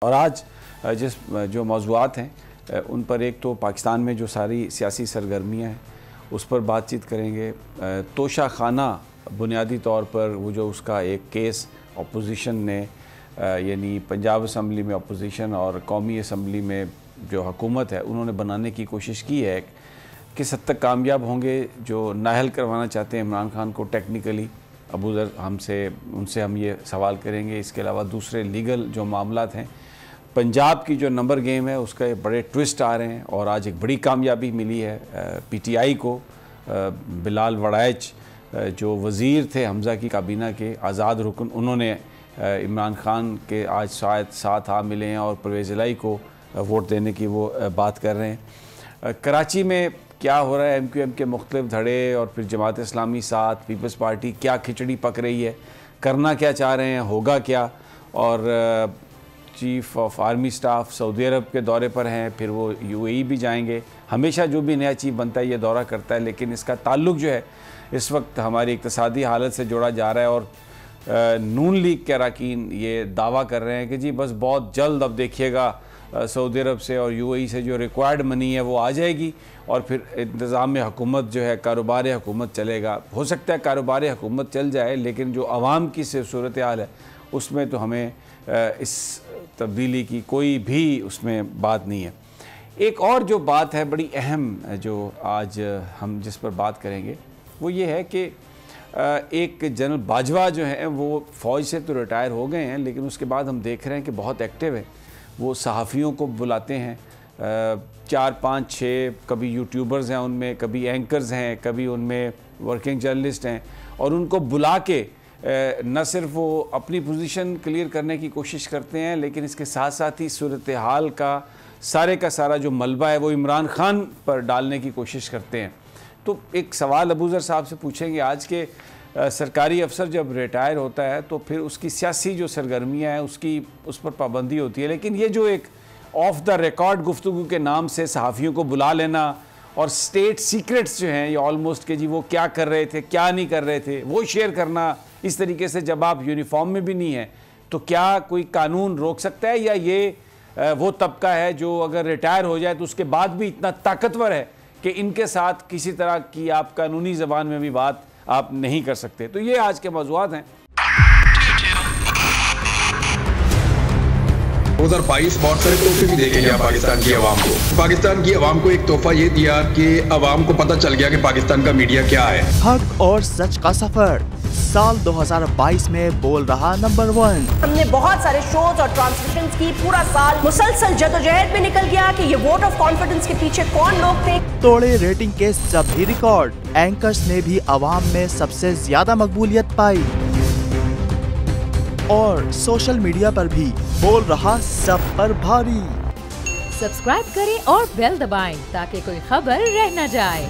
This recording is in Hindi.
और आज जिस जो मौज़ूआत हैं उन पर एक तो पाकिस्तान में जो सारी सियासी सरगर्मियाँ हैं उस पर बातचीत करेंगे। तोशा खाना बुनियादी तौर पर वो जो उसका एक केस अपोजिशन ने यानी पंजाब असम्बली में अपोजिशन और कौमी असम्बली में जो हुकूमत है उन्होंने बनाने की कोशिश की है, किस हद तक कामयाब होंगे। जो नाअहल करवाना चाहते हैं इमरान खान को टेक्निकली, अबूज़र उनसे हम ये सवाल करेंगे। इसके अलावा दूसरे लीगल जो मामलात हैं, पंजाब की जो नंबर गेम है उसका बड़े ट्विस्ट आ रहे हैं और आज एक बड़ी कामयाबी मिली है पीटीआई को। बिलाल वड़ाइच जो वज़ीर थे हमज़ा की काबीना के आज़ाद रुकन, उन्होंने इमरान खान के आज शायद साथ आ मिले हैं और परवेज़ इलाही को वोट देने की वो बात कर रहे हैं। कराची में क्या हो रहा है, MQM के मुख्तलिफ धड़े और फिर जमात इस्लामी साथ, पीपल्स पार्टी क्या खिचड़ी पक रही है, करना क्या चाह रहे हैं, होगा क्या। और chief of army staff Saudi Arab के दौरे पर हैं, फिर वो UAE भी जाएंगे। हमेशा जो भी नया चीफ़ बनता है ये दौरा करता है, लेकिन इसका ताल्लुक़ जो है इस वक्त हमारी इक़्तिसादी हालत से जोड़ा जा रहा है। और नून लीग के अरकान ये दावा कर रहे हैं कि जी बस बहुत जल्द अब देखिएगा सऊदी अरब से और UAE से जो रिक्वायर्ड मनी है वो आ जाएगी और फिर इंतज़ाम हुकूमत जो है, कारोबार हुकूमत चलेगा। हो सकता है कारोबार हुकूमत चल जाए, लेकिन जो आवाम की सूरत हाल है उसमें तो हमें इस तब्दीली की कोई भी उसमें बात नहीं है। एक और जो बात है बड़ी अहम, जो आज हम जिस पर बात करेंगे वो ये है कि एक जनरल बाजवा जो हैं वो फ़ौज से तो रिटायर हो गए हैं, लेकिन उसके बाद हम देख रहे हैं कि बहुत एक्टिव है। वो सहाफ़ियों को बुलाते हैं, 4, 5, 6 कभी यूट्यूबर्स हैं उनमें, कभी एंकर्स हैं, कभी उनमें वर्किंग जर्नलिस्ट हैं, और उनको बुला के न सिर्फ वो अपनी पोजीशन क्लियर करने की कोशिश करते हैं, लेकिन इसके साथ साथ ही सूरत हाल का सारा जो मलबा है वो इमरान खान पर डालने की कोशिश करते हैं। तो एक सवाल अबूज़र साहब से पूछेंगे, आज के सरकारी अफसर जब रिटायर होता है तो फिर उसकी सियासी जो सरगर्मियाँ हैं उस पर पाबंदी होती है, लेकिन ये जो एक ऑफ द रिकॉर्ड गुफ्तगू के नाम से सहाफ़ियों को बुला लेना और स्टेट सीक्रेट्स जो हैं ये ऑलमोस्ट के जी वो क्या कर रहे थे, क्या नहीं कर रहे थे, वो शेयर करना इस तरीके से, जब आप यूनिफॉर्म में भी नहीं हैं, तो क्या कोई कानून रोक सकता है, या ये वो तबका है जो अगर रिटायर हो जाए तो उसके बाद भी इतना ताकतवर है कि इनके साथ किसी तरह की आप कानूनी ज़बान में भी बात आप नहीं कर सकते। तो ये आज के मौज़ूआत हैं। 2022 बहुत सारे तोहफे भी देके गया पाकिस्तान की आवाम को। पाकिस्तान की आवाम को एक तोहफा ये दिया कि आवाम को पता चल गया कि पाकिस्तान का मीडिया क्या है। हक और सच का सफर साल 2022 में बोल रहा नंबर 1। हमने बहुत सारे शोज और ट्रांसमिशंस की, पूरा साल मुसलसल जदोजहद में निकल गया कि ये वोट ऑफ कॉन्फिडेंस के पीछे कौन लोग थे। तोड़े रेटिंग के सभी रिकॉर्ड, एंकर्स ने भी आवाम में सबसे ज्यादा मकबूलियत पाई और सोशल मीडिया पर भी बोल रहा सब पर भारी। सब्सक्राइब करें और बेल दबाएं ताकि कोई खबर रह न जाए।